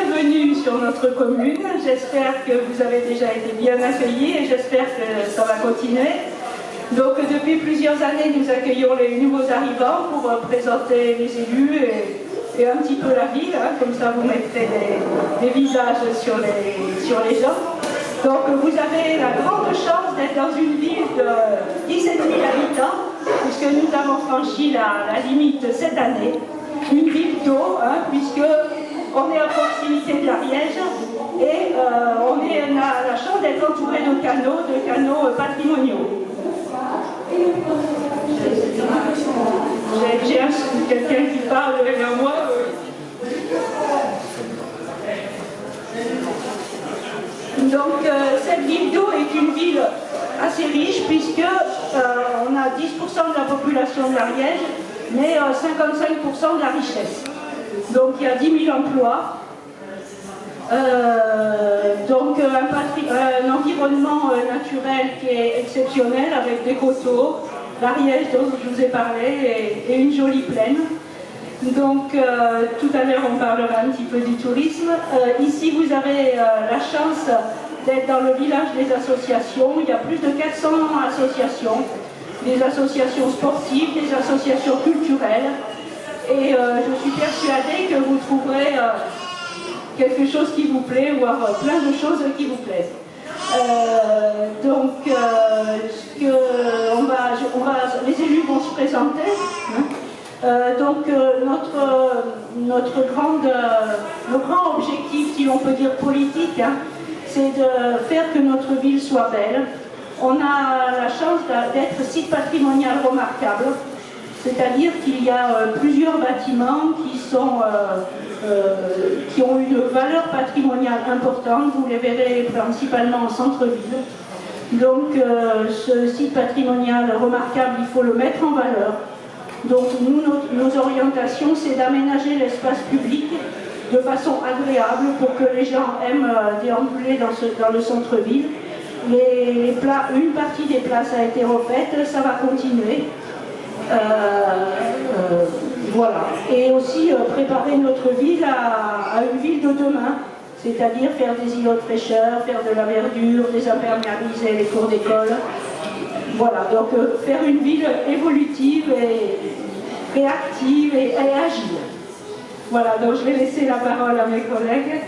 bienvenue sur notre commune. J'espère que vous avez déjà été bien accueillis et j'espère que ça va continuer. Donc depuis plusieurs années, nous accueillons les nouveaux arrivants pour présenter les élus et un petit peu la ville, hein, comme ça vous mettrez des visages sur les gens. Donc vous avez la grande chance d'être dans une ville de 17 000 habitants, puisque nous avons franchi la limite cette année. Une ville d'eau, hein, puisque on est à proximité de l'Ariège et on a la chance d'être entouré de canaux patrimoniaux. J'ai quelqu'un qui parle derrière moi. Donc cette ville d'eau est une ville assez riche puisque on a 10% de la population de l'Ariège, mais 55% de la richesse. Donc il y a 10 000 emplois. Donc un environnement naturel qui est exceptionnel avec des coteaux, l'Ariège dont je vous ai parlé et une jolie plaine. Donc tout à l'heure on parlera un petit peu du tourisme. Ici vous avez la chance d'être dans le village des associations. Il y a plus de 400 associations, des associations sportives, des associations culturelles. Et je suis persuadée que vous trouverez quelque chose qui vous plaît, voire plein de choses qui vous plaisent. Les élus vont se présenter. Notre grand objectif, si l'on peut dire politique, hein, c'est de faire que notre ville soit belle. On a la chance d'être site patrimonial remarquable, c'est-à-dire qu'il y a plusieurs bâtiments qui ont une valeur patrimoniale importante. Vous les verrez principalement en centre-ville. Donc ce site patrimonial remarquable, il faut le mettre en valeur. Donc nous, nos orientations, c'est d'aménager l'espace public de façon agréable pour que les gens aiment déambuler dans le centre-ville. Une partie des places a été refaite, ça va continuer. Voilà. Et aussi préparer notre ville à une ville de demain, c'est-à-dire faire des îlots de fraîcheur, faire de la verdure, désimperméabiliser les cours d'école. Voilà, donc faire une ville évolutive et réactive et agile. Voilà, donc je vais laisser la parole à mes collègues.